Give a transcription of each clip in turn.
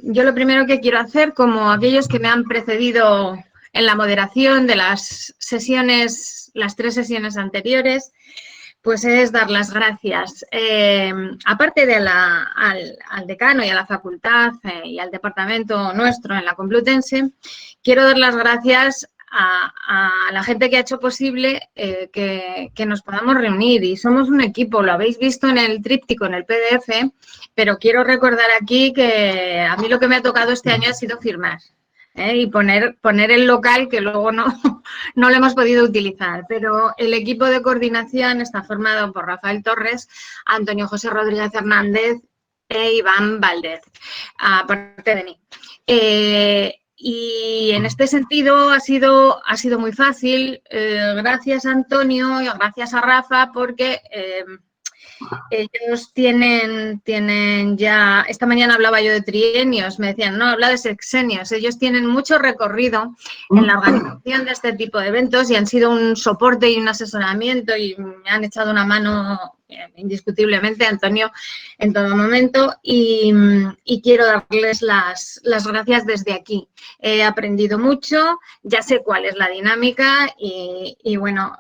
yo lo primero que quiero hacer, como aquellos que me han precedido en la moderación de las sesiones, las 3 sesiones anteriores, pues es dar las gracias, aparte de al decano y a la facultad y al departamento nuestro en la Complutense, quiero dar las gracias a la gente que ha hecho posible que nos podamos reunir, y somos un equipo, lo habéis visto en el tríptico, en el PDF, pero quiero recordar aquí que a mí lo que me ha tocado este año ha sido firmar. Y poner el local, que luego no lo hemos podido utilizar, pero el equipo de coordinación está formado por Rafael Torres, Antonio José Rodríguez Hernández e Iván Valdez, aparte de mí. Y en este sentido ha sido muy fácil, gracias a Antonio y gracias a Rafa, porque ellos tienen ya, esta mañana hablaba yo de trienios, me decían, no, habla de sexenios, ellos tienen mucho recorrido en la organización de este tipo de eventos y han sido un soporte y un asesoramiento y me han echado una mano indiscutiblemente, Antonio, en todo momento, y quiero darles las gracias desde aquí. He aprendido mucho, ya sé cuál es la dinámica y bueno,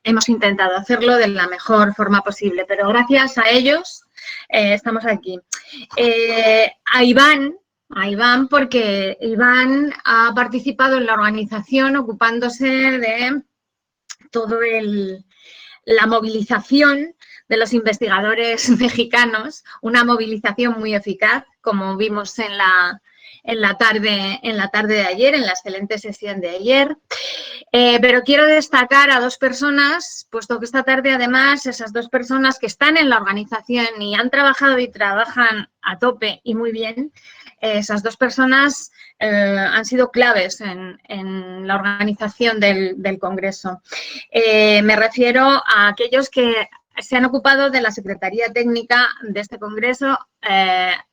hemos intentado hacerlo de la mejor forma posible, pero gracias a ellos estamos aquí. A Iván, porque Iván ha participado en la organización ocupándose de todo la movilización de los investigadores mexicanos, una movilización muy eficaz, como vimos en la tarde de ayer, en la excelente sesión de ayer. Pero quiero destacar a 2 personas, puesto que esta tarde, además, esas 2 personas que están en la organización y han trabajado y trabajan a tope y muy bien, esas 2 personas han sido claves en la organización del Congreso. Me refiero a aquellos que se han ocupado de la Secretaría Técnica de este Congreso,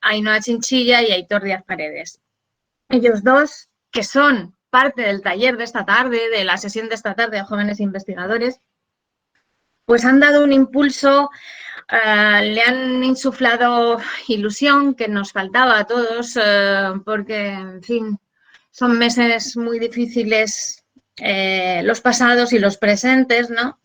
Ainhoa Chinchilla y Aitor Díaz Paredes. Ellos 2, que son parte del taller de esta tarde, de la sesión de esta tarde de jóvenes investigadores, pues han dado un impulso, le han insuflado ilusión que nos faltaba a todos, porque, en fin, son meses muy difíciles, los pasados y los presentes, ¿no?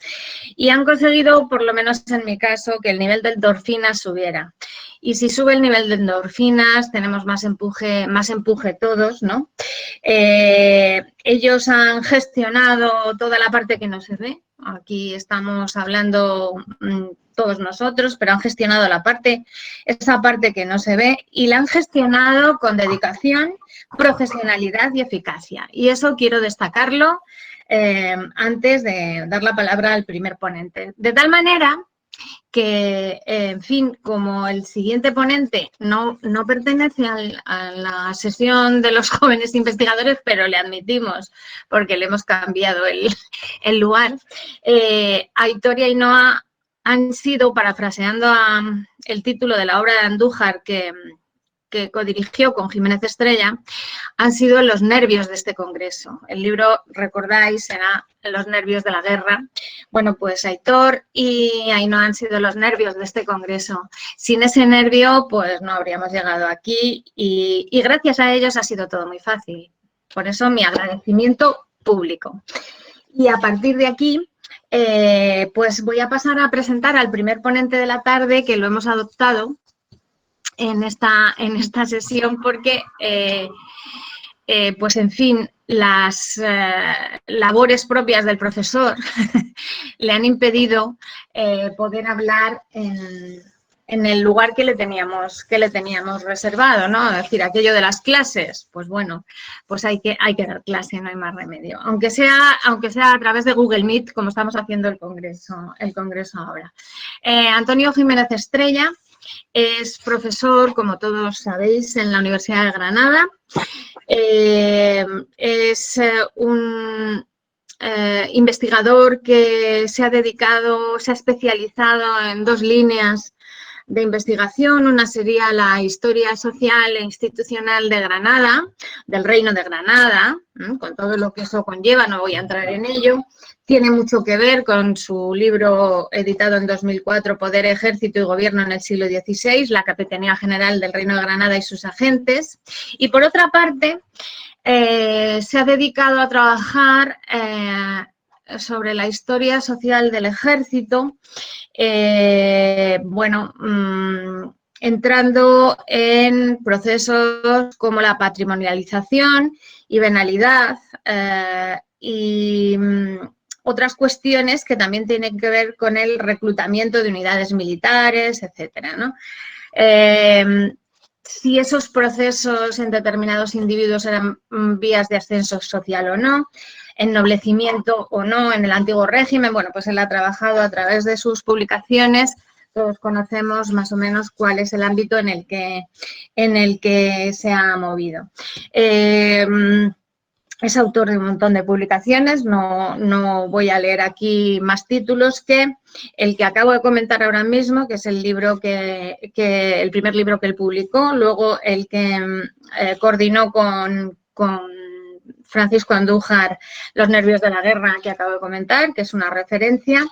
Y han conseguido, por lo menos en mi caso, que el nivel de endorfinas subiera. Y si sube el nivel de endorfinas, tenemos más empuje todos, ¿no? Ellos han gestionado toda la parte que no se ve. Aquí estamos hablando todos nosotros, pero han gestionado esa parte que no se ve, y la han gestionado con dedicación, profesionalidad y eficacia. Y eso quiero destacarlo antes de dar la palabra al primer ponente. De tal manera que, en fin, como el siguiente ponente no pertenece a la sesión de los jóvenes investigadores, pero le admitimos porque le hemos cambiado el lugar, Aitor y Ainhoa han sido, parafraseando el título de la obra de Andújar que codirigió con Jiménez Estrella, han sido los nervios de este congreso. El libro, recordáis, era Los nervios de la guerra. Bueno, pues Aitor y Ainhoa han sido los nervios de este congreso. Sin ese nervio, pues no habríamos llegado aquí y gracias a ellos ha sido todo muy fácil. Por eso mi agradecimiento público. Y a partir de aquí, pues voy a pasar a presentar al primer ponente de la tarde, que lo hemos adoptado en esta sesión porque, pues en fin, las labores propias del profesor le han impedido poder hablar en el lugar que le teníamos reservado, ¿no? Es decir, aquello de las clases, pues bueno, pues hay que dar clase, no hay más remedio. Aunque sea a través de Google Meet, como estamos haciendo el congreso ahora. Antonio Jiménez Estrella es profesor, como todos sabéis, en la Universidad de Granada. Es un investigador que se ha especializado en 2 líneas de investigación. Una sería la historia social e institucional de Granada, del Reino de Granada, con todo lo que eso conlleva, no voy a entrar en ello. Tiene mucho que ver con su libro editado en 2004, Poder, Ejército y Gobierno en el siglo XVI, la Capitanía General del Reino de Granada y sus agentes. Y por otra parte, se ha dedicado a trabajar sobre la historia social del ejército, entrando en procesos como la patrimonialización y venalidad y otras cuestiones que también tienen que ver con el reclutamiento de unidades militares, etcétera, ¿no? Si esos procesos en determinados individuos eran vías de ascenso social o no, ennoblecimiento o no en el antiguo régimen. Bueno, pues él ha trabajado a través de sus publicaciones. Todos conocemos más o menos cuál es el ámbito en el que se ha movido. Es autor de un montón de publicaciones, no voy a leer aquí más títulos que el que acabo de comentar ahora mismo, que es el libro el primer libro que él publicó, luego el que coordinó con Francisco Andújar, Los nervios de la guerra, que acabo de comentar, que es una referencia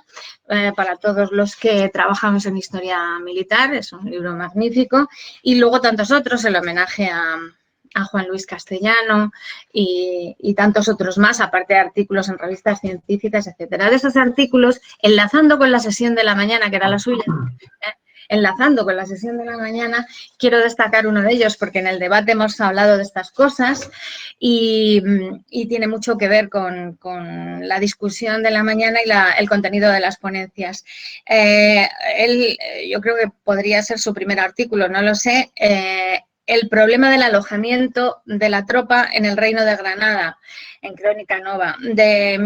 para todos los que trabajamos en historia militar, es un libro magnífico, y luego tantos otros, el homenaje a Juan Luis Castellano y tantos otros más, aparte de artículos en revistas científicas, etcétera. De esos artículos, enlazando con la sesión de la mañana, que era la suya, enlazando con la sesión de la mañana, quiero destacar uno de ellos porque en el debate hemos hablado de estas cosas y tiene mucho que ver con la discusión de la mañana y el contenido de las ponencias. Yo creo que podría ser su primer artículo, no lo sé, el problema del alojamiento de la tropa en el Reino de Granada, en Crónica Nova, de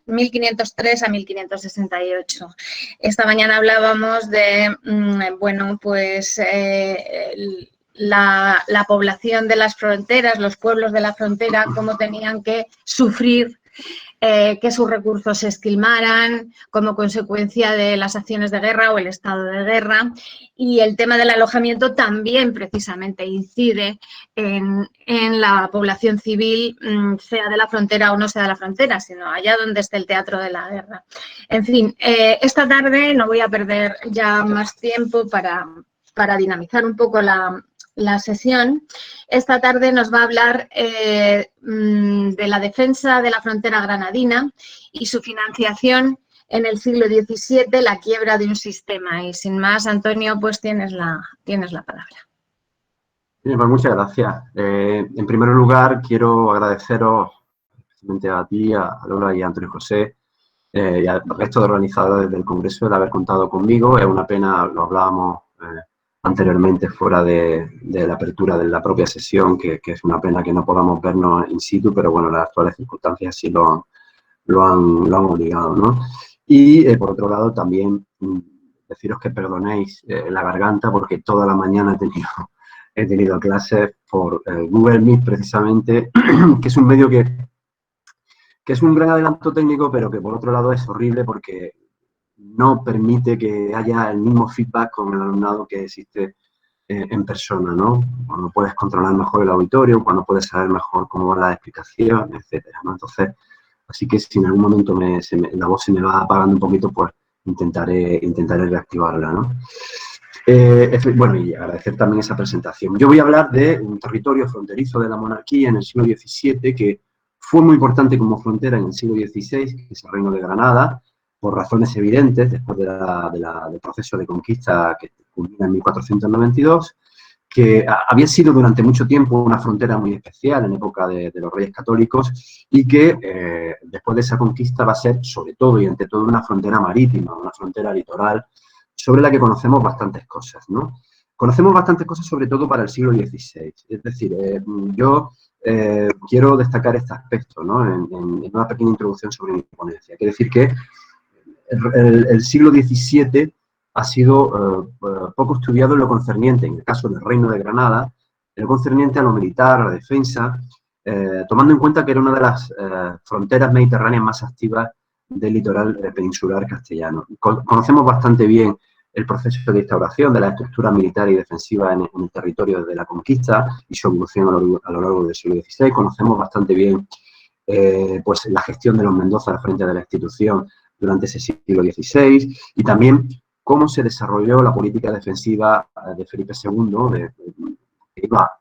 1503 a 1568. Esta mañana hablábamos de, la población de las fronteras, los pueblos de la frontera, cómo tenían que sufrir que sus recursos se esquilmaran como consecuencia de las acciones de guerra o el estado de guerra. Y el tema del alojamiento también precisamente incide en la población civil, sea de la frontera o no sea de la frontera, sino allá donde esté el teatro de la guerra. En fin, esta tarde no voy a perder ya más tiempo para dinamizar un poco la sesión. Esta tarde nos va a hablar de la defensa de la frontera granadina y su financiación en el siglo XVII, la quiebra de un sistema. Y sin más, Antonio, pues tienes la palabra. Bien, pues muchas gracias. En primer lugar, quiero agradeceros especialmente a ti, a Lola y a Antonio José y al resto de organizadores del Congreso de haber contado conmigo. Es una pena, lo hablábamos anteriormente fuera de la apertura de la propia sesión, que es una pena que no podamos vernos in situ, pero bueno, las actuales circunstancias sí lo han obligado, ¿no? Y por otro lado también deciros que perdonéis la garganta porque toda la mañana he tenido clases por Google Meet precisamente, que es un medio que es un gran adelanto técnico, pero que por otro lado es horrible porque no permite que haya el mismo feedback con el alumnado que existe en persona, ¿no? Cuando puedes controlar mejor el auditorio, cuando puedes saber mejor cómo va la explicación, etcétera, ¿no? Entonces, así que si en algún momento la voz se me va apagando un poquito, pues intentaré reactivarla, ¿no? Bueno, y agradecer también esa presentación. Yo voy a hablar de un territorio fronterizo de la monarquía en el siglo XVII que fue muy importante como frontera en el siglo XVI, que es el Reino de Granada, por razones evidentes, después del proceso de conquista que culmina en 1492, que había sido durante mucho tiempo una frontera muy especial en época de los Reyes Católicos y que después de esa conquista va a ser, sobre todo y ante todo, una frontera marítima, una frontera litoral, sobre la que conocemos bastantes cosas, ¿no? Conocemos bastantes cosas sobre todo para el siglo XVI. Es decir, yo quiero destacar este aspecto, ¿no? En una pequeña introducción sobre mi ponencia. Quiere decir que el siglo XVII ha sido poco estudiado en lo concerniente, en el caso del Reino de Granada, en lo concerniente a lo militar, a la defensa, tomando en cuenta que era una de las fronteras mediterráneas más activas del litoral peninsular castellano. Conocemos bastante bien el proceso de instauración de la estructura militar y defensiva en el territorio desde la conquista y su evolución a lo largo del siglo XVI. Conocemos bastante bien pues la gestión de los Mendoza al frente de la institución durante ese siglo XVI y también cómo se desarrolló la política defensiva de Felipe II, que iba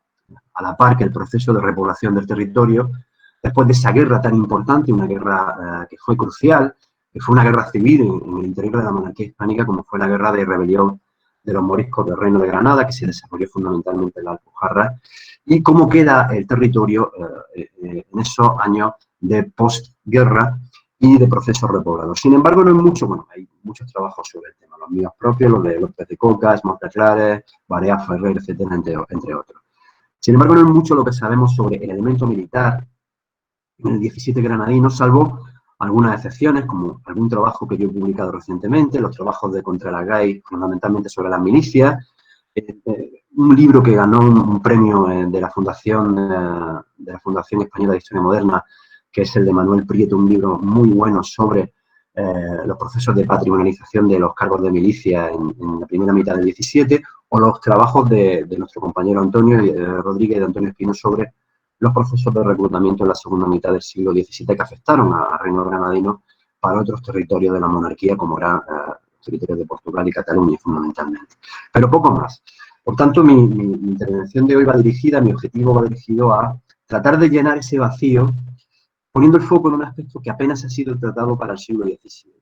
a la par que el proceso de repoblación del territorio, después de esa guerra tan importante, una guerra que fue crucial, que fue una guerra civil en el interior de la monarquía hispánica, como fue la guerra de rebelión de los moriscos del Reino de Granada, que se desarrolló fundamentalmente en la Alpujarra, y cómo queda el territorio en esos años de postguerra y de proceso repoblado. Sin embargo, no hay mucho, bueno, hay muchos trabajos sobre el tema, los míos propios, los de López de Cocas, Monteclares, Barea Ferrer, etcétera, entre otros. Sin embargo, no es mucho lo que sabemos sobre el elemento militar en el 17 granadino, salvo algunas excepciones, como algún trabajo que yo he publicado recientemente, los trabajos de Contreras-Gay, fundamentalmente sobre las milicias, un libro que ganó un premio de la Fundación Española de Historia Moderna, que es el de Manuel Prieto, un libro muy bueno sobre los procesos de patrimonialización de los cargos de milicia en la primera mitad del 17, o los trabajos de nuestro compañero Antonio Rodríguez y de Antonio Espino sobre los procesos de reclutamiento en la segunda mitad del siglo XVII que afectaron al reino granadino para otros territorios de la monarquía, como eran territorios de Portugal y Cataluña, fundamentalmente. Pero poco más. Por tanto, mi intervención de hoy mi objetivo va dirigido a tratar de llenar ese vacío, poniendo el foco en un aspecto que apenas ha sido tratado para el siglo XVII,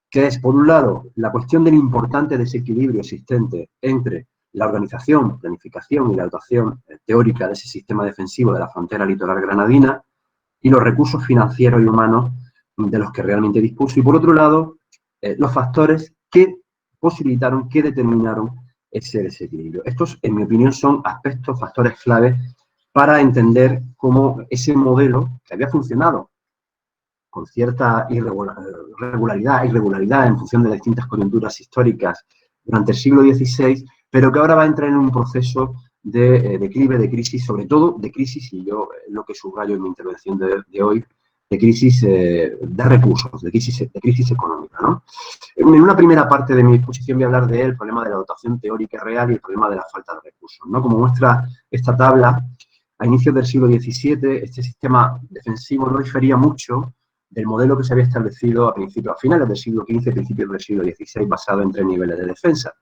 que es, por un lado, la cuestión del importante desequilibrio existente entre la organización, planificación y la dotación teórica de ese sistema defensivo de la frontera litoral granadina y los recursos financieros y humanos de los que realmente dispuso. Y, por otro lado, los factores que posibilitaron, que determinaron ese desequilibrio. Estos, en mi opinión, son aspectos, factores clave para entender cómo ese modelo que había funcionado con cierta irregularidad en función de las distintas coyunturas históricas durante el siglo XVI, pero que ahora va a entrar en un proceso de declive, de crisis, sobre todo de crisis, y yo lo que subrayo en mi intervención de hoy, de crisis de recursos, de crisis económica, ¿no? En una primera parte de mi exposición voy a hablar del problema de la dotación teórica real y el problema de la falta de recursos, ¿no? Como muestra esta tabla, a inicios del siglo XVII, este sistema defensivo no difería mucho del modelo que se había establecido a finales del siglo XV, principios del siglo XVI, basado en 3 niveles de defensa.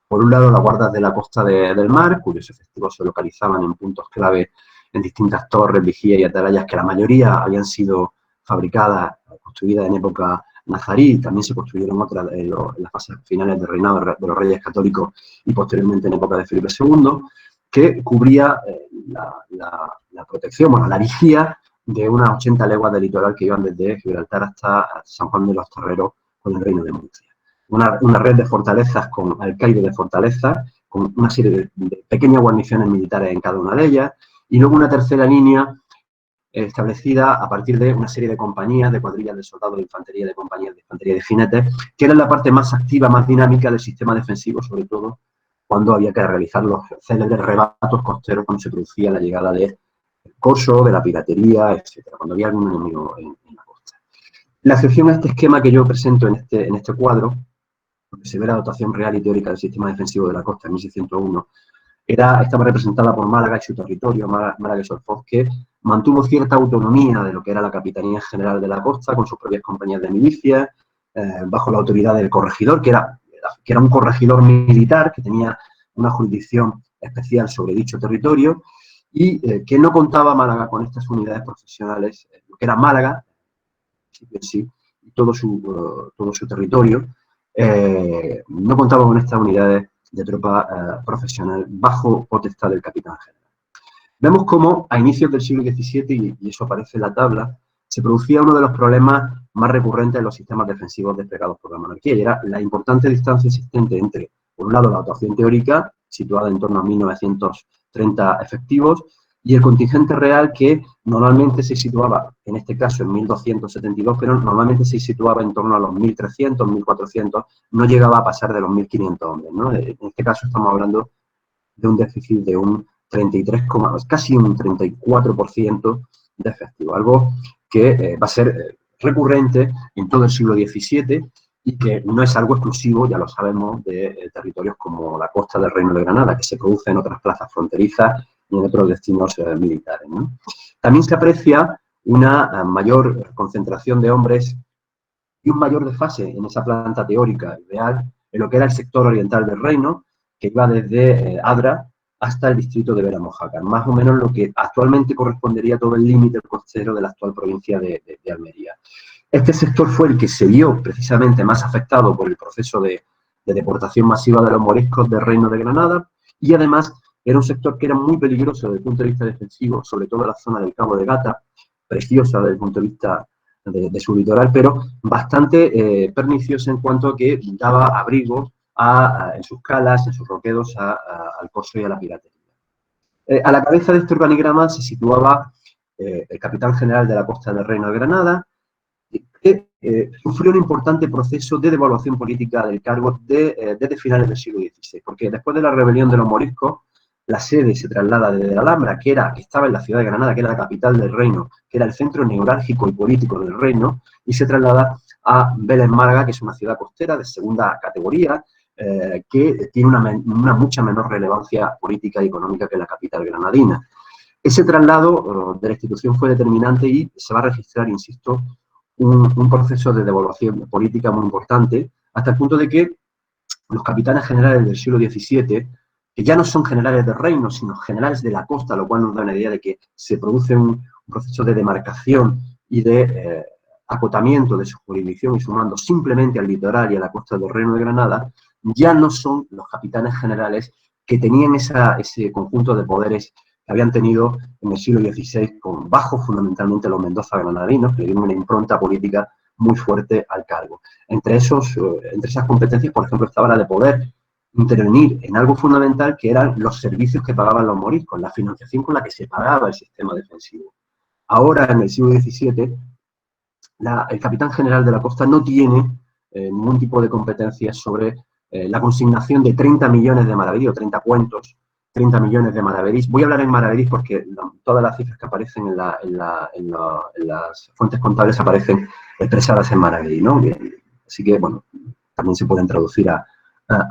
Por un lado, las guardas de la costa del mar, cuyos efectivos se localizaban en puntos clave en distintas torres, vigías y atalayas, que la mayoría habían sido fabricadas, construidas en época nazarí, también se construyeron otras en las fases finales del reinado de los reyes católicos y posteriormente en época de Felipe II, que cubría la protección, bueno, la vigía de unas 80 leguas de litoral que iban desde Gibraltar hasta San Juan de los Terreros con el Reino de Murcia. Una red de fortalezas con alcaide de fortalezas, con una serie de pequeñas guarniciones militares en cada una de ellas, y luego una tercera línea establecida a partir de una serie de compañías, de cuadrillas de soldados de infantería, de compañías de infantería de jinetes, que era la parte más activa, más dinámica del sistema defensivo, sobre todo cuando había que realizar los célebres rebatos costeros cuando se producía la llegada de corso, de la piratería, etcétera, cuando había algún enemigo en la costa. La excepción a este esquema que yo presento en este cuadro, donde se ve la dotación real y teórica del sistema defensivo de la costa en 1601, estaba representada por Málaga y su territorio, Málaga y Solfoz, que mantuvo cierta autonomía de lo que era la Capitanía General de la Costa, con sus propias compañías de milicias, bajo la autoridad del corregidor, que era un corregidor militar, que tenía una jurisdicción especial sobre dicho territorio, y que no contaba Málaga con estas unidades profesionales, lo que era Málaga, sí, y todo su territorio, no contaba con estas unidades de tropa profesional bajo potestad del capitán general. Vemos cómo a inicios del siglo XVII, y eso aparece en la tabla, se producía uno de los problemas más recurrentes en los sistemas defensivos desplegados por la monarquía, y era la importante distancia existente entre, por un lado, la dotación teórica, situada en torno a 1930 efectivos, y el contingente real, que normalmente se situaba, en este caso en 1272, pero normalmente se situaba en torno a los 1300, 1400, no llegaba a pasar de los 1500 hombres, ¿no? En este caso estamos hablando de un déficit de un 33, casi un 34% de efectivo, algo que va a ser recurrente en todo el siglo XVII y que no es algo exclusivo, ya lo sabemos, de territorios como la costa del Reino de Granada, que se produce en otras plazas fronterizas y en otros destinos militares, ¿no? También se aprecia una mayor concentración de hombres y un mayor desfase en esa planta teórica ideal en lo que era el sector oriental del reino, que iba desde Adra hasta el distrito de Vera-Mojácar, más o menos lo que actualmente correspondería a todo el límite costero de la actual provincia de Almería. Este sector fue el que se vio precisamente más afectado por el proceso de deportación masiva de los moriscos del Reino de Granada y además era un sector que era muy peligroso desde el punto de vista defensivo, sobre todo en la zona del Cabo de Gata, preciosa desde el punto de vista de su litoral, pero bastante perniciosa en cuanto a que daba abrigo en sus calas, en sus roquedos, al corso y a la piratería. A la cabeza de este organigrama se situaba el capitán general de la costa del Reino de Granada, que sufrió un importante proceso de devaluación política del cargo desde finales del siglo XVI, porque después de la rebelión de los moriscos, la sede se traslada desde la Alhambra, que estaba en la ciudad de Granada, que era la capital del reino, que era el centro neurálgico y político del reino, y se traslada a Vélez Málaga, que es una ciudad costera de segunda categoría, que tiene una mucha menor relevancia política y económica que la capital granadina. Ese traslado de la institución fue determinante y se va a registrar, insisto, un proceso de devaluación política muy importante, hasta el punto de que los capitanes generales del siglo XVII, que ya no son generales del reino, sino generales de la costa, lo cual nos da una idea de que se produce un proceso de demarcación y de acotamiento de su jurisdicción y su mando simplemente al litoral y a la costa del Reino de Granada, ya no son los capitanes generales que tenían ese conjunto de poderes que habían tenido en el siglo XVI, bajo fundamentalmente los Mendoza granadinos, que le dieron una impronta política muy fuerte al cargo. Entre esas competencias, por ejemplo, estaba la de poder intervenir en algo fundamental, que eran los servicios que pagaban los moriscos, la financiación con la que se pagaba el sistema defensivo. Ahora, en el siglo XVII, el capitán general de la costa no tiene ningún tipo de competencias sobre la consignación de 30 millones de maravedís o 30 cuentos, 30 millones de maravedís. Voy a hablar en maravedís porque todas las cifras que aparecen en las fuentes contables aparecen expresadas en maravedí, ¿no? Así que, bueno, también se pueden traducir a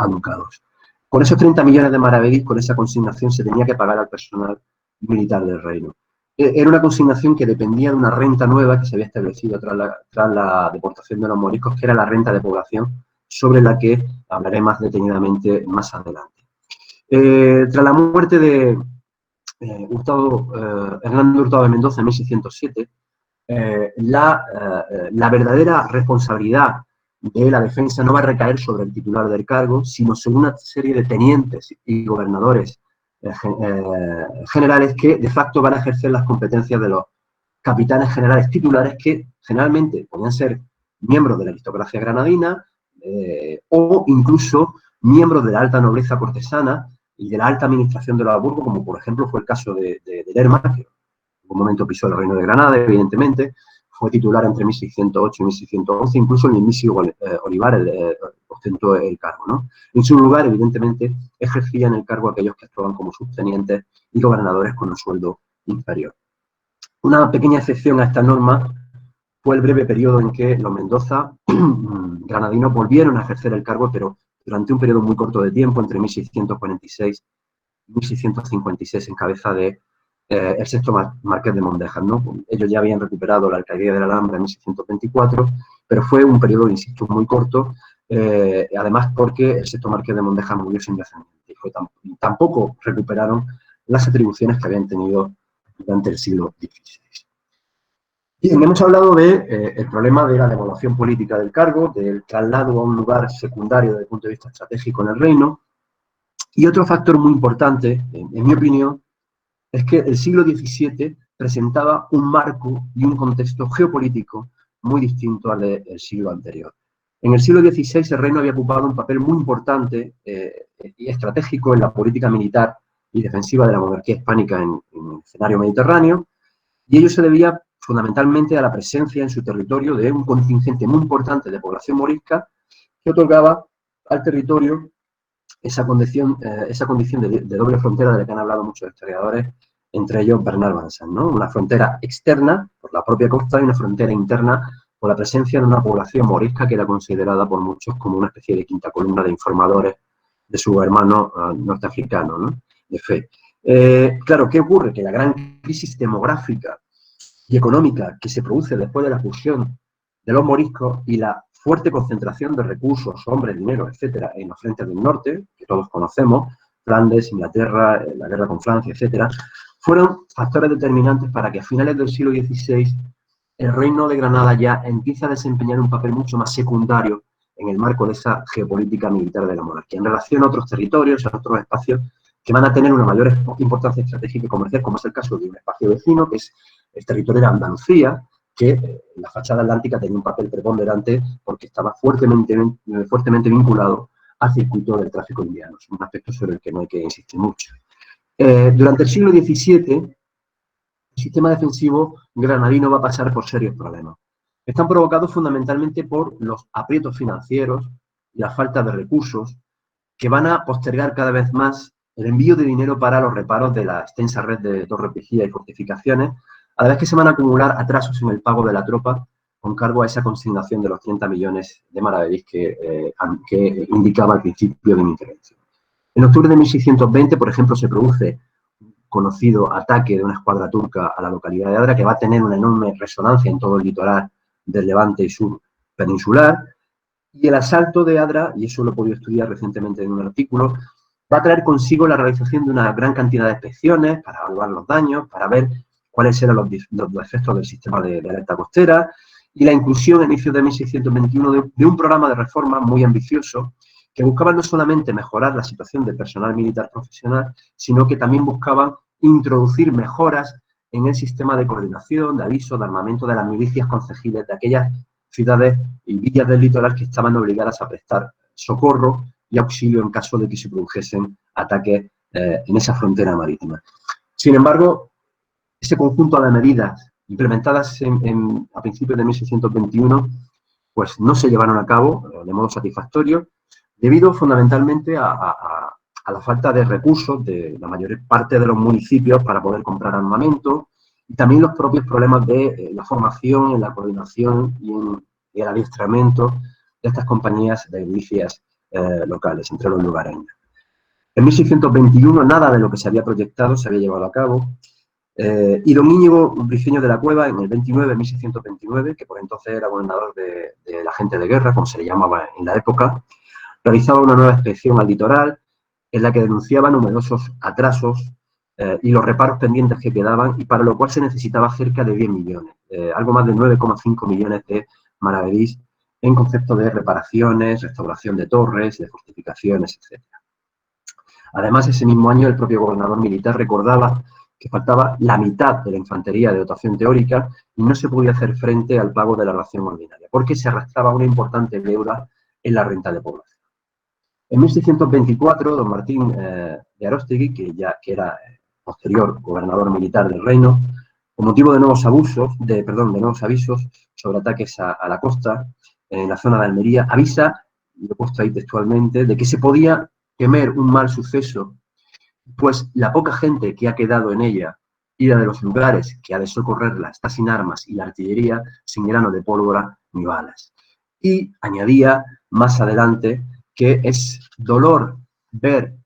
ducados. Con esos 30 millones de maravedís, con esa consignación, se tenía que pagar al personal militar del reino. Era una consignación que dependía de una renta nueva que se había establecido tras la deportación de los moriscos, que era la renta de población, sobre la que hablaré más detenidamente más adelante. Tras la muerte de Hernando Hurtado de Mendoza en 1607, la verdadera responsabilidad de la defensa no va a recaer sobre el titular del cargo, sino sobre una serie de tenientes y gobernadores generales que de facto van a ejercer las competencias de los capitanes generales titulares, que generalmente podían ser miembros de la aristocracia granadina o incluso miembros de la alta nobleza cortesana y de la alta administración de los Habsburgo, como por ejemplo fue el caso de Lerma, que en un momento pisó el Reino de Granada, evidentemente, fue titular entre 1608 y 1611, incluso el mismísimo Olivar ostentó el cargo, ¿no? En su lugar, evidentemente, ejercían el cargo aquellos que actuaban como subtenientes y gobernadores con un sueldo inferior. Una pequeña excepción a esta norma fue el breve periodo en que los Mendoza granadinos volvieron a ejercer el cargo, pero durante un periodo muy corto de tiempo, entre 1646 y 1656, en cabeza de el sexto marqués de Mondejas, ¿no? Ellos ya habían recuperado la alcaldía de la Alhambra en 1624, pero fue un periodo, insisto, muy corto, además porque el sexto marqués de Mondejas murió sin descendiente y tampoco recuperaron las atribuciones que habían tenido durante el siglo XVI. Bien, hemos hablado del problema de la devaluación política del cargo, del traslado a un lugar secundario desde el punto de vista estratégico en el reino, y otro factor muy importante, en mi opinión, es que el siglo XVII presentaba un marco y un contexto geopolítico muy distinto al del siglo anterior. En el siglo XVI el reino había ocupado un papel muy importante y estratégico en la política militar y defensiva de la monarquía hispánica en el escenario mediterráneo, y ello se debía fundamentalmente a la presencia en su territorio de un contingente muy importante de población morisca que otorgaba al territorio esa condición de doble frontera de la que han hablado muchos historiadores, entre ellos Bernard Vincent, ¿no? Una frontera externa por la propia costa y una frontera interna por la presencia de una población morisca que era considerada por muchos como una especie de quinta columna de informadores de sus hermanos norteafricanos, ¿no?, de fe. Claro, ¿qué ocurre? Que la gran crisis demográfica y económica que se produce después de la fusión de los moriscos y la fuerte concentración de recursos, hombres, dinero, etcétera, en los frentes del norte, que todos conocemos, Flandes, Inglaterra, la guerra con Francia, etcétera, fueron factores determinantes para que a finales del siglo XVI el reino de Granada ya empieza a desempeñar un papel mucho más secundario en el marco de esa geopolítica militar de la monarquía, en relación a otros territorios, a otros espacios que van a tener una mayor importancia estratégica y comercial, como es el caso de un espacio vecino, que es el territorio de Andalucía, que en la fachada atlántica tenía un papel preponderante porque estaba fuertemente vinculado al circuito del tráfico de indianos, un aspecto sobre el que no hay que insistir mucho. Durante el siglo XVII, el sistema defensivo granadino va a pasar por serios problemas. Están provocados fundamentalmente por los aprietos financieros y la falta de recursos que van a postergar cada vez más el envío de dinero para los reparos de la extensa red de torres vigías y fortificaciones, a la vez que se van a acumular atrasos en el pago de la tropa con cargo a esa consignación de los 30 millones de maravedís que indicaba al principio de mi intervención. En octubre de 1620, por ejemplo, se produce un conocido ataque de una escuadra turca a la localidad de Adra, que va a tener una enorme resonancia en todo el litoral del Levante y sur peninsular, y el asalto de Adra, y eso lo he podido estudiar recientemente en un artículo, va a traer consigo la realización de una gran cantidad de inspecciones para evaluar los daños, para ver cuáles eran los efectos del sistema de alerta costera, y la inclusión a inicios de 1621 de un programa de reforma muy ambicioso que buscaba no solamente mejorar la situación del personal militar profesional, sino que también buscaban introducir mejoras en el sistema de coordinación, de aviso, de armamento de las milicias concejiles de aquellas ciudades y villas del litoral que estaban obligadas a prestar socorro y auxilio en caso de que se produjesen ataques en esa frontera marítima. Sin embargo, ese conjunto de medidas implementadas a principios de 1621 pues no se llevaron a cabo de modo satisfactorio, debido fundamentalmente a la falta de recursos de la mayor parte de los municipios para poder comprar armamento, y también los propios problemas de la formación, en la coordinación y el adiestramiento de estas compañías de milicias locales, entre los lugareños. En 1621 nada de lo que se había proyectado se había llevado a cabo, y don Íñigo Briceño de la Cueva, en el 1629, que por entonces era gobernador de la gente de guerra, como se le llamaba en la época, realizaba una nueva inspección al litoral en la que denunciaba numerosos atrasos y los reparos pendientes que quedaban, y para lo cual se necesitaba cerca de 10 millones, algo más de 9,5 millones de maravedís en concepto de reparaciones, restauración de torres, de fortificaciones, etc. Además, ese mismo año el propio gobernador militar recordaba que faltaba la mitad de la infantería de dotación teórica y no se podía hacer frente al pago de la ración ordinaria, porque se arrastraba una importante deuda en la renta de población. En 1624, don Martín de Aróstegui, que era posterior gobernador militar del reino, con motivo de nuevos avisos sobre ataques a la costa, en la zona de Almería, avisa, y lo he puesto ahí textualmente, de que se podía temer un mal suceso, pues la poca gente que ha quedado en ella y la de los lugares que ha de socorrerla está sin armas y la artillería sin grano de pólvora ni balas. Y añadía más adelante que es dolor ver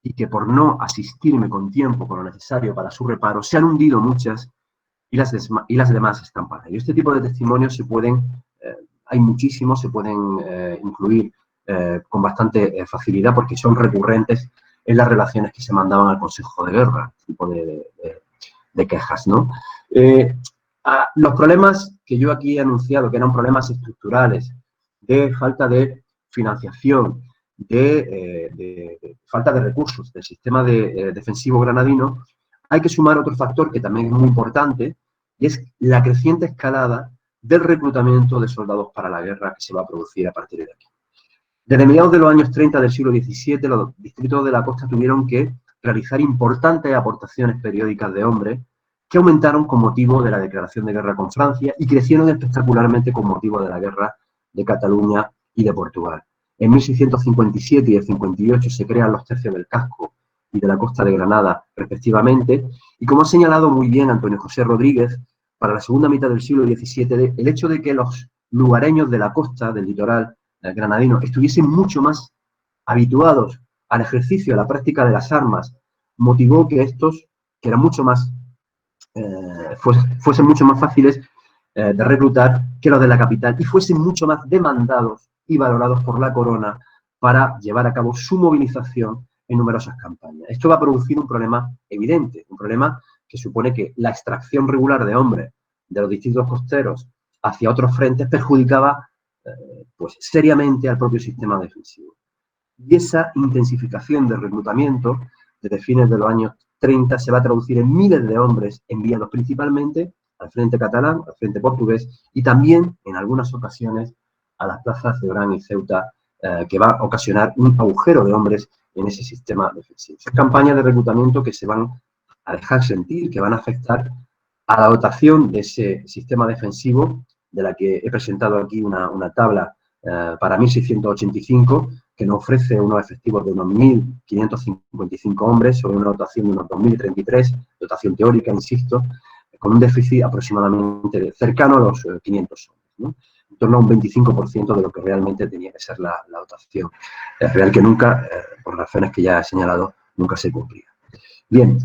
y que por no asistirme con tiempo con lo necesario para su reparo se han hundido muchas y las demás están para ello. Este tipo de testimonios se pueden, hay muchísimos, se pueden incluir con bastante facilidad porque son recurrentes en las relaciones que se mandaban al Consejo de Guerra, tipo de quejas, ¿no? Los problemas que yo aquí he anunciado, que eran problemas estructurales, de falta de financiación, de falta de recursos del sistema defensivo granadino, hay que sumar otro factor que también es muy importante, y es la creciente escalada del reclutamiento de soldados para la guerra que se va a producir a partir de aquí. Desde mediados de los años 30 del siglo XVII, los distritos de la costa tuvieron que realizar importantes aportaciones periódicas de hombres que aumentaron con motivo de la declaración de guerra con Francia y crecieron espectacularmente con motivo de la guerra de Cataluña y de Portugal. En 1657 y el 58 se crean los tercios del Casco y de la Costa de Granada, respectivamente, y como ha señalado muy bien Antonio José Rodríguez, para la segunda mitad del siglo XVII, el hecho de que los lugareños de la costa, del litoral granadino, estuviesen mucho más habituados al ejercicio, a la práctica de las armas, motivó que estos, que eran mucho más, fuesen mucho más fáciles de reclutar que los de la capital y fuesen mucho más demandados y valorados por la corona para llevar a cabo su movilización en numerosas campañas. Esto va a producir un problema evidente, un problema que supone que la extracción regular de hombres de los distritos costeros hacia otros frentes perjudicaba pues, seriamente al propio sistema defensivo. Y esa intensificación del reclutamiento desde fines de los años 30 se va a traducir en miles de hombres enviados principalmente al frente catalán, al frente portugués y también en algunas ocasiones a las plazas de Orán y Ceuta, que va a ocasionar un agujero de hombres en ese sistema defensivo. Son campañas de reclutamiento que se van a dejar sentir, que van a afectar a la dotación de ese sistema defensivo, de la que he presentado aquí una tabla para 1685, que nos ofrece unos efectivos de unos 1.555 hombres sobre una dotación de unos 2.033, dotación teórica, insisto, con un déficit aproximadamente cercano a los 500 hombres, ¿no? En torno a un 25% de lo que realmente tenía que ser la dotación real, que nunca, por razones que ya he señalado, nunca se cumplía. Bien,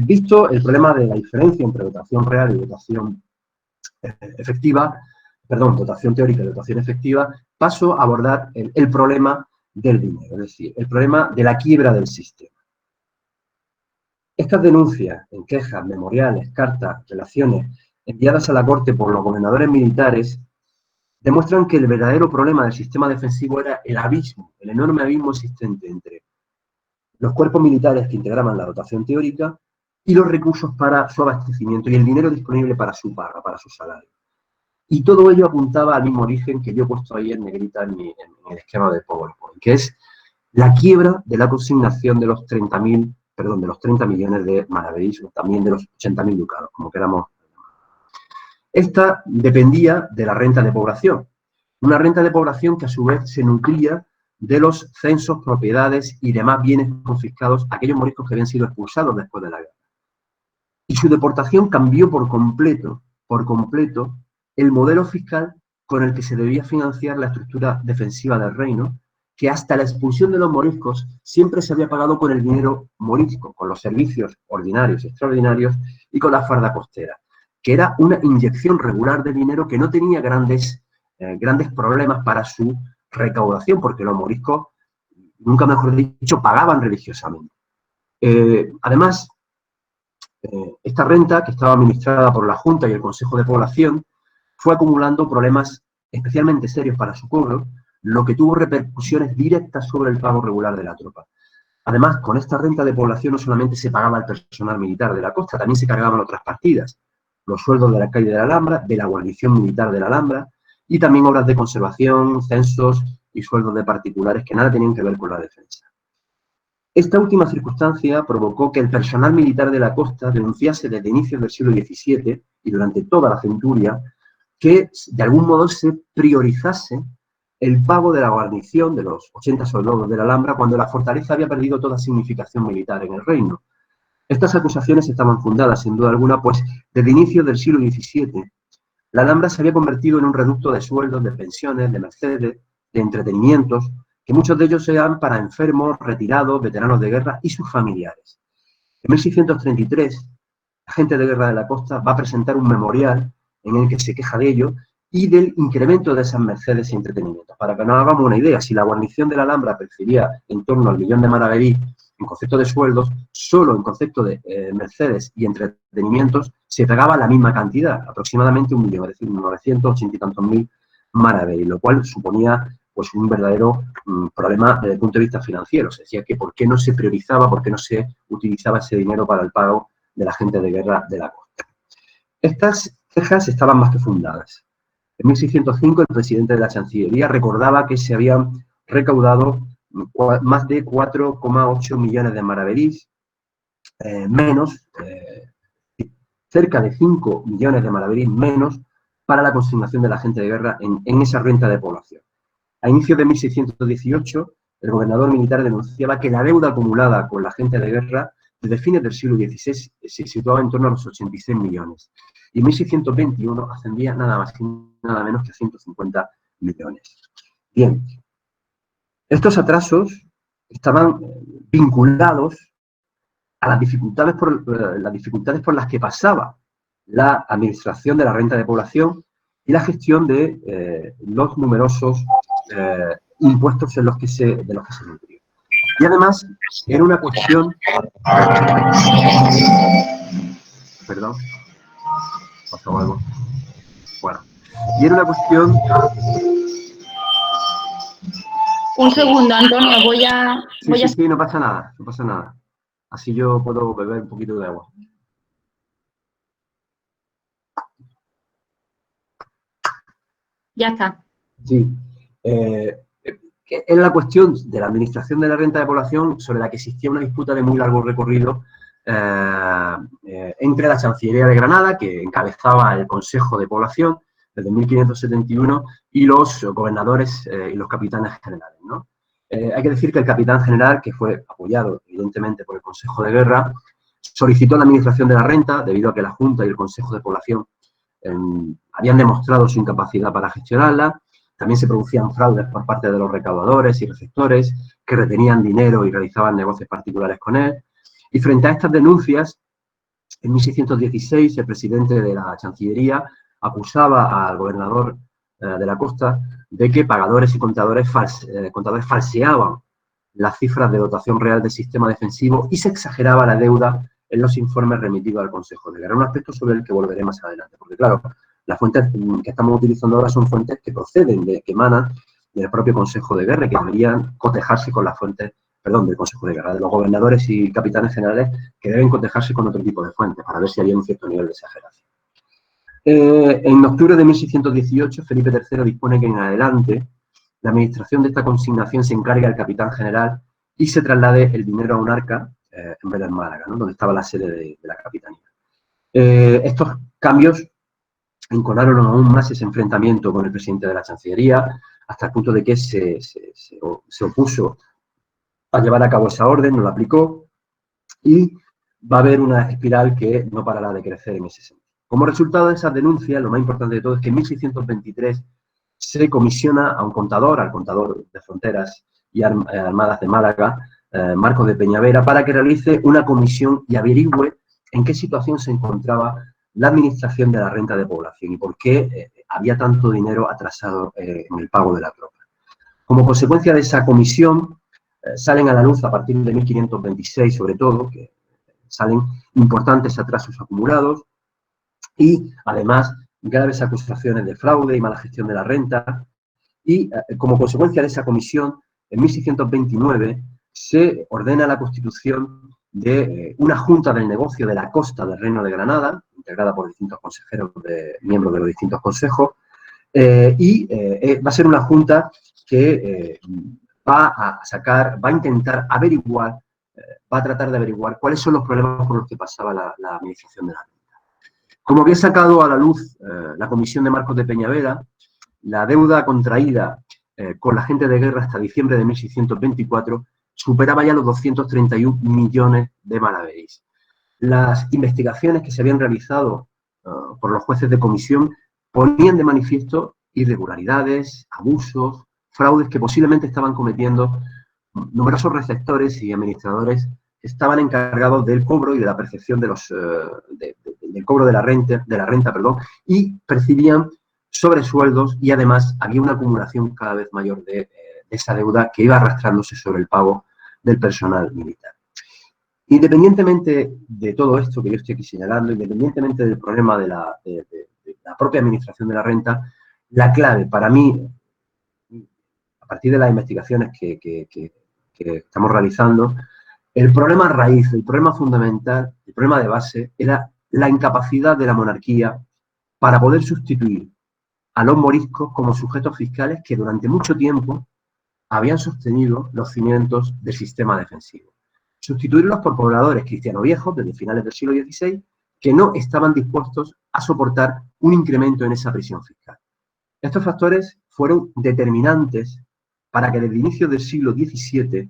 visto el problema de la diferencia entre dotación real y dotación efectiva, perdón, dotación teórica y dotación efectiva, paso a abordar el problema del dinero, es decir, el problema de la quiebra del sistema. Estas denuncias en quejas, memoriales, cartas, relaciones enviadas a la Corte por los gobernadores militares demuestran que el verdadero problema del sistema defensivo era el abismo, el enorme abismo existente entre los cuerpos militares que integraban la dotación teórica y los recursos para su abastecimiento y el dinero disponible para su paga, para su salario. Y todo ello apuntaba al mismo origen que yo he puesto ahí en negrita en el esquema de PowerPoint, que es la quiebra de la consignación de los 30 millones de maravedís, o también de los 80.000 ducados, como queramos. Esta dependía de la renta de población, una renta de población que a su vez se nutría de los censos, propiedades y demás bienes confiscados a aquellos moriscos que habían sido expulsados después de la guerra. Y su deportación cambió por completo, el modelo fiscal con el que se debía financiar la estructura defensiva del reino, que hasta la expulsión de los moriscos siempre se había pagado con el dinero morisco, con los servicios ordinarios y extraordinarios y con la farda costera, que era una inyección regular de dinero que no tenía grandes problemas para su recaudación, porque los moriscos, nunca mejor dicho, pagaban religiosamente. Además, esta renta, que estaba administrada por la Junta y el Consejo de Población, fue acumulando problemas especialmente serios para su cobro, lo que tuvo repercusiones directas sobre el pago regular de la tropa. Además, con esta renta de población no solamente se pagaba al personal militar de la costa, también se cargaban otras partidas, los sueldos de la calle de la Alhambra, de la guarnición militar de la Alhambra, y también obras de conservación, censos y sueldos de particulares que nada tenían que ver con la defensa. Esta última circunstancia provocó que el personal militar de la costa denunciase desde inicios del siglo XVII y durante toda la centuria que de algún modo se priorizase el pago de la guarnición de los 80 soldados de la Alhambra cuando la fortaleza había perdido toda significación militar en el reino. Estas acusaciones estaban fundadas, sin duda alguna, pues desde inicios del siglo XVII la Alhambra se había convertido en un reducto de sueldos, de pensiones, de mercedes, de entretenimientos, que muchos de ellos eran para enfermos, retirados, veteranos de guerra y sus familiares. En 1633, la gente de guerra de la costa va a presentar un memorial en el que se queja de ello y del incremento de esas mercedes y entretenimientos. Para que nos hagamos una idea, si la guarnición de la Alhambra percibía en torno al 1.000.000 de maravedí en concepto de sueldos, solo en concepto de mercedes y entretenimientos se pagaba la misma cantidad, aproximadamente 1 millón, es decir, 980 y tantos mil maravedí, lo cual suponía pues un verdadero problema desde el punto de vista financiero. Se decía que por qué no se priorizaba, por qué no se utilizaba ese dinero para el pago de la gente de guerra de la costa. Estas quejas estaban más que fundadas. En 1605 el presidente de la Chancillería recordaba que se habían recaudado más de 4,8 millones de maravedís, menos, cerca de 5 millones de maravedís menos para la consignación de la gente de guerra en esa renta de población. A inicios de 1618, el gobernador militar denunciaba que la deuda acumulada con la gente de guerra desde fines del siglo XVI se situaba en torno a los 86 millones. Y en 1621 ascendía nada más y nada menos que a 150 millones. Bien, estos atrasos estaban vinculados a las dificultades por las que pasaba la administración de la renta de población y la gestión de los numerosos impuestos de los que se nutría. Y además era una cuestión... Perdón. ¿Pasó algo? Bueno. Y era una cuestión... Un segundo, Antonio, Sí, no pasa nada, no pasa nada. Así yo puedo beber un poquito de agua. Ya está. Sí. Es la cuestión de la administración de la renta de población sobre la que existía una disputa de muy largo recorrido entre la Chancillería de Granada, que encabezaba el Consejo de Población desde 1571, y los gobernadores y los capitanes generales, ¿no? Hay que decir que el capitán general, que fue apoyado evidentemente por el Consejo de Guerra, solicitó la administración de la renta debido a que la Junta y el Consejo de Población habían demostrado su incapacidad para gestionarla. También se producían fraudes por parte de los recaudadores y receptores que retenían dinero y realizaban negocios particulares con él. Y frente a estas denuncias, en 1616 el presidente de la Chancillería acusaba al gobernador de la Costa de que pagadores y contadores falseaban las cifras de dotación real del sistema defensivo y se exageraba la deuda en los informes remitidos al Consejo de Guerra. Un aspecto sobre el que volveré más adelante, porque claro, las fuentes que estamos utilizando ahora son fuentes que proceden, que emanan del propio Consejo de Guerra, que deberían cotejarse con las fuentes, perdón, del Consejo de Guerra, de los gobernadores y capitanes generales, que deben cotejarse con otro tipo de fuentes, para ver si había un cierto nivel de exageración. En octubre de 1618, Felipe III dispone que en adelante la administración de esta consignación se encargue al capitán general y se traslade el dinero a un arca en vez de en Málaga, ¿no?, donde estaba la sede de la capitanía. Estos cambios enconaron aún más ese enfrentamiento con el presidente de la Chancillería, hasta el punto de que se opuso a llevar a cabo esa orden, no la aplicó, y va a haber una espiral que no parará de crecer en ese sentido. Como resultado de esas denuncias, lo más importante de todo es que en 1623 se comisiona a un contador, al contador de fronteras y armadas de Málaga, Marcos de Peñavera, para que realice una comisión y averigüe en qué situación se encontraba la administración de la renta de población y por qué había tanto dinero atrasado en el pago de la tropa. Como consecuencia de esa comisión, salen a la luz a partir de 1526, sobre todo, que salen importantes atrasos acumulados y, además, graves acusaciones de fraude y mala gestión de la renta. Y, como consecuencia de esa comisión, en 1629 se ordena la constitución de una Junta del Negocio de la Costa del Reino de Granada, integrada por distintos consejeros, miembros de los distintos consejos, va a ser una junta que va a intentar averiguar, va a tratar de averiguar cuáles son los problemas por los que pasaba la administración de la renta. Como había sacado a la luz la comisión de Marcos de Peñavera, la deuda contraída con la gente de guerra hasta diciembre de 1624 superaba ya los 231 millones de maravedís. Las investigaciones que se habían realizado por los jueces de comisión ponían de manifiesto irregularidades, abusos, fraudes que posiblemente estaban cometiendo numerosos receptores y administradores que estaban encargados del cobro y de la percepción de del cobro de la renta, y percibían sobresueldos y además había una acumulación cada vez mayor de esa deuda que iba arrastrándose sobre el pago del personal militar. Independientemente de todo esto que yo estoy aquí señalando, independientemente del problema de la propia administración de la renta, la clave para mí, a partir de las investigaciones que estamos realizando, el problema raíz, el problema fundamental, el problema de base, era la incapacidad de la monarquía para poder sustituir a los moriscos como sujetos fiscales que durante mucho tiempo habían sostenido los cimientos del sistema defensivo. Sustituirlos por pobladores cristiano-viejos desde finales del siglo XVI que no estaban dispuestos a soportar un incremento en esa presión fiscal. Estos factores fueron determinantes para que desde el inicio del siglo XVII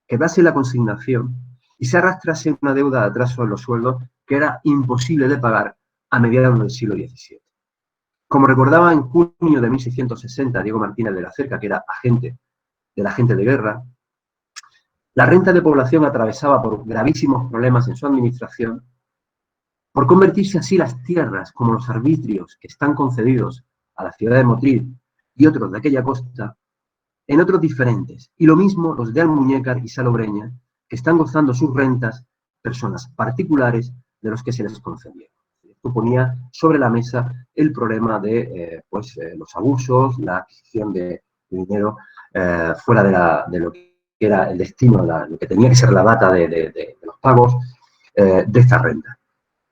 quebrase la consignación y se arrastrase una deuda de atraso en los sueldos que era imposible de pagar a mediados del siglo XVII. Como recordaba en junio de 1660 Diego Martínez de la Cerca, que era agente de guerra, la renta de población atravesaba por gravísimos problemas en su administración, por convertirse así las tierras como los arbitrios que están concedidos a la ciudad de Motril y otros de aquella costa en otros diferentes, y lo mismo los de Almuñécar y Salobreña, que están gozando sus rentas personas particulares de los que se les concedieron. Esto ponía sobre la mesa el problema de los abusos, la adquisición de dinero fuera de lo que era el destino, lo que tenía que ser la data de los pagos de esta renta.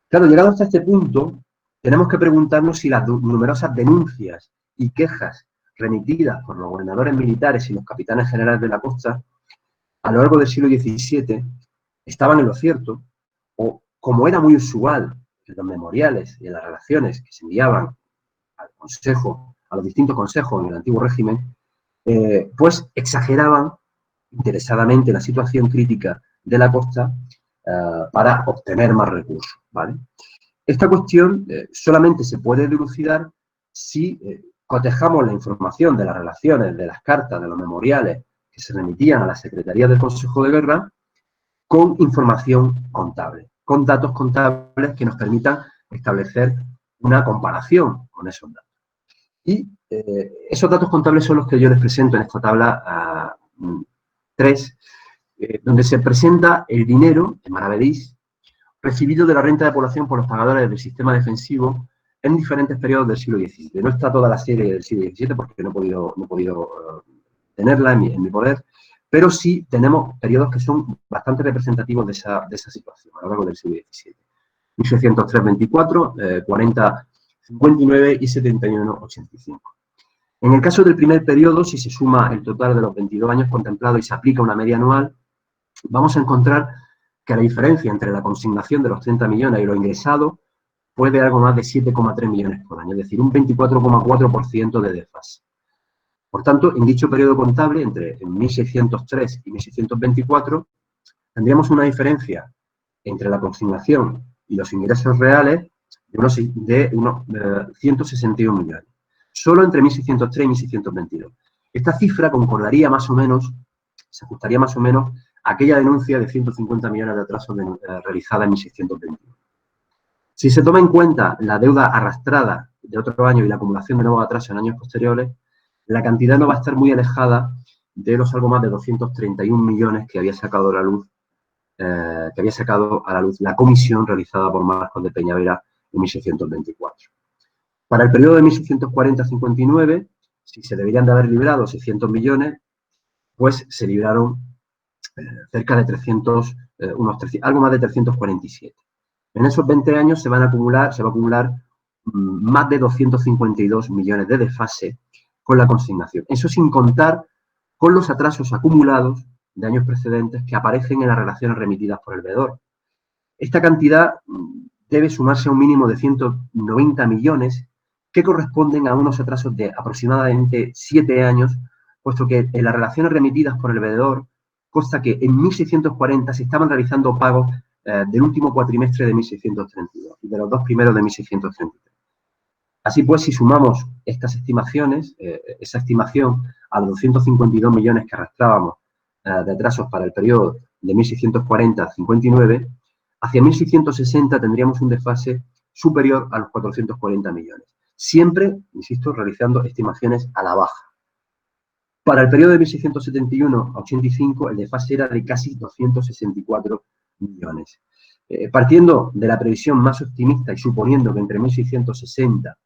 Claro, llegado hasta este punto, tenemos que preguntarnos si las numerosas denuncias y quejas remitidas por los gobernadores militares y los capitanes generales de la costa a lo largo del siglo XVII estaban en lo cierto, o como era muy usual en los memoriales y en las relaciones que se enviaban al consejo, a los distintos consejos en el antiguo régimen, pues exageraban interesadamente la situación crítica de la costa para obtener más recursos, ¿vale? Esta cuestión solamente se puede dilucidar si cotejamos la información de las relaciones, de las cartas, de los memoriales que se remitían a la Secretaría del Consejo de Guerra con información contable, con datos contables que nos permitan establecer una comparación con esos datos. Y esos datos contables son los que yo les presento en esta tabla 3, donde se presenta el dinero, en maravedís, recibido de la renta de población por los pagadores del sistema defensivo en diferentes periodos del siglo XVII. No está toda la serie del siglo XVII porque no he podido tenerla en mi poder, pero sí tenemos periodos que son bastante representativos de esa situación a lo largo del siglo XVII. 1603-24, 40-59 y 71-85. En el caso del primer periodo, si se suma el total de los 22 años contemplados y se aplica una media anual, vamos a encontrar que la diferencia entre la consignación de los 30 millones y lo ingresado fue de algo más de 7,3 millones por año, es decir, un 24,4% de desfase. Por tanto, en dicho periodo contable, entre 1603 y 1624, tendríamos una diferencia entre la consignación y los ingresos reales de unos 161 millones. Solo entre 1603 y 1622. Esta cifra concordaría más o menos, se ajustaría más o menos a aquella denuncia de 150 millones de atrasos realizada en 1621. Si se toma en cuenta la deuda arrastrada de otro año y la acumulación de nuevos atrasos en años posteriores, la cantidad no va a estar muy alejada de los algo más de 231 millones que había sacado a la luz, la comisión realizada por Marcos de Peñavera en 1624. Para el periodo de 1640-59, si se deberían de haber librado 600 millones, pues se libraron cerca de algo más de 347. En esos 20 años se va a acumular más de 252 millones de desfase con la consignación. Eso sin contar con los atrasos acumulados de años precedentes que aparecen en las relaciones remitidas por el veedor. Esta cantidad debe sumarse a un mínimo de 190 millones que corresponden a unos atrasos de aproximadamente 7 años, puesto que en las relaciones remitidas por el veedor consta que en 1640 se estaban realizando pagos del último cuatrimestre de 1632 y de los 2 primeros de 1633. Así pues, si sumamos estas estimaciones, esa estimación a los 252 millones que arrastrábamos de atrasos para el periodo de 1640 a 59, hacia 1660 tendríamos un desfase superior a los 440 millones. Siempre, insisto, realizando estimaciones a la baja. Para el periodo de 1671 a 85, el desfase era de casi 264 millones. Partiendo de la previsión más optimista y suponiendo que entre 1660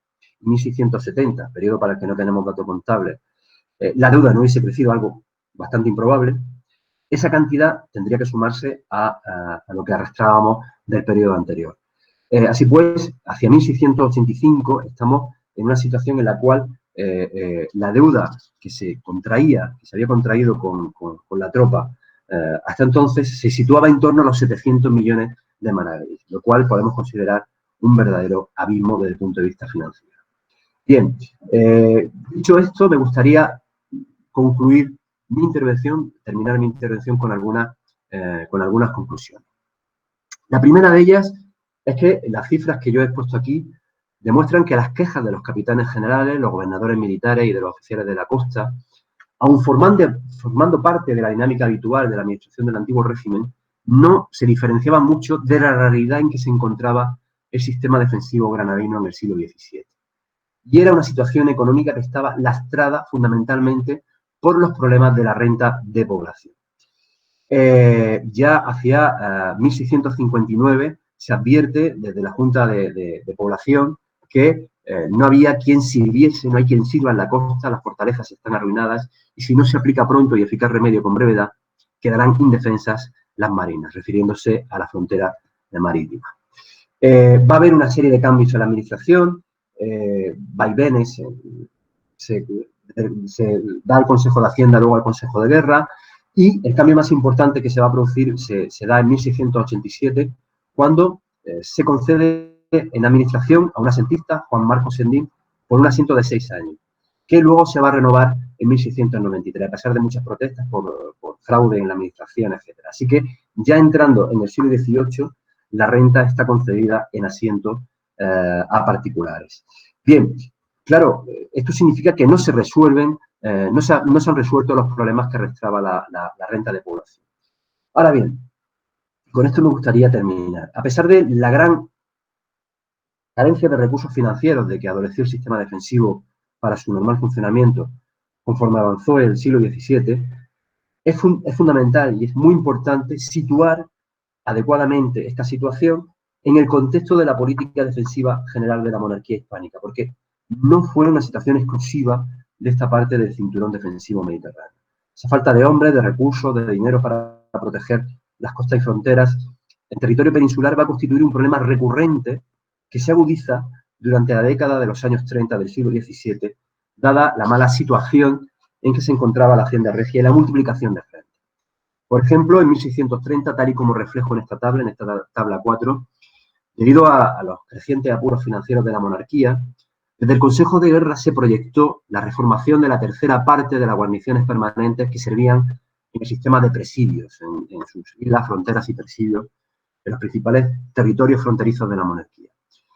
y 1670, periodo para el que no tenemos datos contables, la deuda no hubiese crecido, algo bastante improbable, esa cantidad tendría que sumarse a lo que arrastrábamos del periodo anterior. Así pues, hacia 1685 estamos en una situación en la cual la deuda que se había contraído con la tropa, hasta entonces se situaba en torno a los 700 millones de maravedís, lo cual podemos considerar un verdadero abismo desde el punto de vista financiero. Bien, dicho esto, me gustaría concluir terminar mi intervención con algunas con algunas conclusiones. La primera de ellas es que las cifras que yo he expuesto aquí demuestran que las quejas de los capitanes generales, los gobernadores militares y de los oficiales de la costa, aun formando parte de la dinámica habitual de la administración del antiguo régimen, no se diferenciaban mucho de la realidad en que se encontraba el sistema defensivo granadino en el siglo XVII. Y era una situación económica que estaba lastrada fundamentalmente por los problemas de la renta de población. Ya hacia 1659 se advierte desde la Junta de Población que no había quien sirviese, no hay quien sirva en la costa, las fortalezas están arruinadas y si no se aplica pronto y eficaz remedio con brevedad, quedarán indefensas las marinas, refiriéndose a la frontera marítima. Va a haber una serie de cambios en la administración, vaivenes, se da al Consejo de Hacienda, luego al Consejo de Guerra, y el cambio más importante que se va a producir se da en 1687, cuando se concede en administración a un asentista, Juan Marcos Sendín, por un asiento de 6 años, que luego se va a renovar en 1693, a pesar de muchas protestas por fraude en la administración, etc. Así que ya entrando en el siglo XVIII, la renta está concedida en asientos a particulares. Bien, claro, esto significa que no se resuelven, no se han resuelto los problemas que arrastraba la renta de población. Ahora bien, con esto me gustaría terminar. A pesar de la gran carencia de recursos financieros de que adoleció el sistema defensivo para su normal funcionamiento conforme avanzó el siglo XVII, es fundamental y es muy importante situar adecuadamente esta situación en el contexto de la política defensiva general de la monarquía hispánica, porque no fue una situación exclusiva de esta parte del cinturón defensivo mediterráneo. Esa falta de hombres, de recursos, de dinero para proteger las costas y fronteras en territorio peninsular va a constituir un problema recurrente que se agudiza durante la década de los años 30 del siglo XVII, dada la mala situación en que se encontraba la hacienda regia y la multiplicación de frentes. Por ejemplo, en 1630, tal y como reflejo en esta tabla 4, debido a los crecientes apuros financieros de la monarquía, desde el Consejo de Guerra se proyectó la reformación de la tercera parte de las guarniciones permanentes que servían en el sistema de presidios, en sus islas, fronteras y presidios, en los principales territorios fronterizos de la monarquía.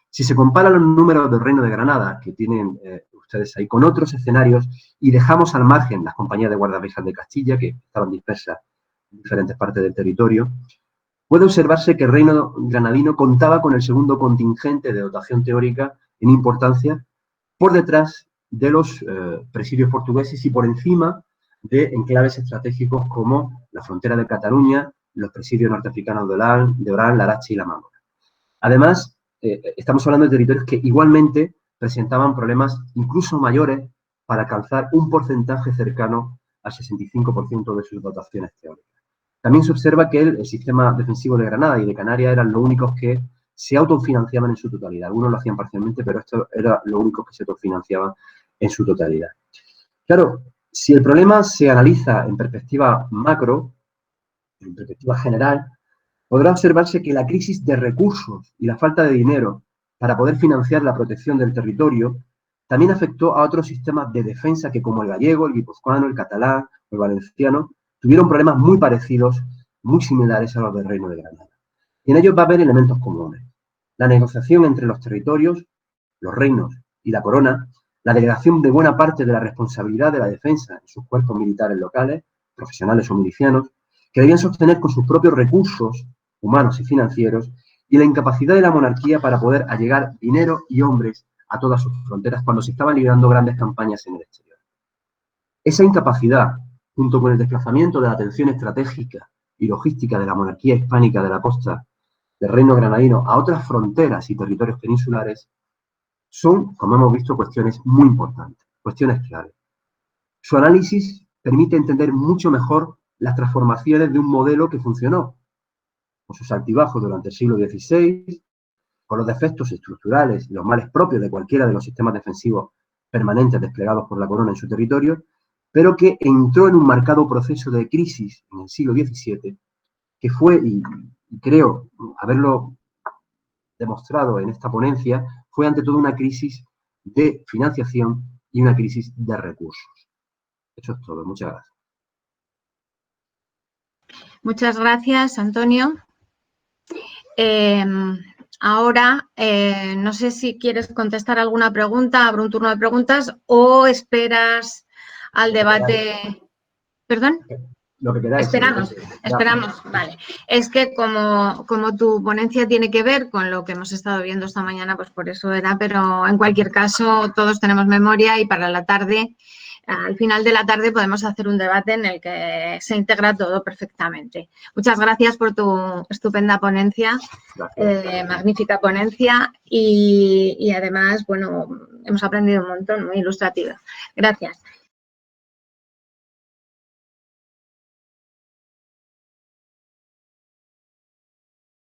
Si se comparan los números del Reino de Granada, que tienen ustedes ahí, con otros escenarios, y dejamos al margen las compañías de guardavidas de Castilla, que estaban dispersas en diferentes partes del territorio, puede observarse que el reino granadino contaba con el segundo contingente de dotación teórica en importancia por detrás de los presidios portugueses y por encima de enclaves estratégicos como la frontera de Cataluña, los presidios norteafricanos de Orán, Larache y La Mámora. Además, estamos hablando de territorios que igualmente presentaban problemas incluso mayores para alcanzar un porcentaje cercano al 65% de sus dotaciones teóricas. También se observa que el sistema defensivo de Granada y de Canarias eran los únicos que se autofinanciaban en su totalidad. Algunos lo hacían parcialmente, pero esto era lo único que se autofinanciaban en su totalidad. Claro, si el problema se analiza en perspectiva macro, en perspectiva general, podrá observarse que la crisis de recursos y la falta de dinero para poder financiar la protección del territorio también afectó a otros sistemas de defensa que, como el gallego, el guipuzcoano, el catalán o el valenciano, tuvieron problemas muy parecidos, muy similares a los del Reino de Granada. Y en ellos va a haber elementos comunes. La negociación entre los territorios, los reinos y la corona, la delegación de buena parte de la responsabilidad de la defensa en sus cuerpos militares locales, profesionales o milicianos, que debían sostener con sus propios recursos humanos y financieros, y la incapacidad de la monarquía para poder allegar dinero y hombres a todas sus fronteras cuando se estaban librando grandes campañas en el exterior. Esa incapacidad, junto con el desplazamiento de la atención estratégica y logística de la monarquía hispánica de la costa del reino granadino a otras fronteras y territorios peninsulares, son, como hemos visto, cuestiones muy importantes, cuestiones clave. Su análisis permite entender mucho mejor las transformaciones de un modelo que funcionó, con sus altibajos durante el siglo XVI, con los defectos estructurales y los males propios de cualquiera de los sistemas defensivos permanentes desplegados por la corona en su territorio, pero que entró en un marcado proceso de crisis en el siglo XVII, que fue, y creo haberlo demostrado en esta ponencia, fue ante todo una crisis de financiación y una crisis de recursos. Eso es todo. Muchas gracias. Muchas gracias, Antonio. Ahora, no sé si quieres contestar alguna pregunta, abro un turno de preguntas o esperas al debate. ¿Perdón? Lo que queráis. Esperamos, vale. Es que como tu ponencia tiene que ver con lo que hemos estado viendo esta mañana, pues por eso era, pero en cualquier caso todos tenemos memoria y para la tarde, al final de la tarde podemos hacer un debate en el que se integra todo perfectamente. Muchas gracias por tu estupenda ponencia, magnífica ponencia y además, bueno, hemos aprendido un montón, muy ilustrativa. Gracias.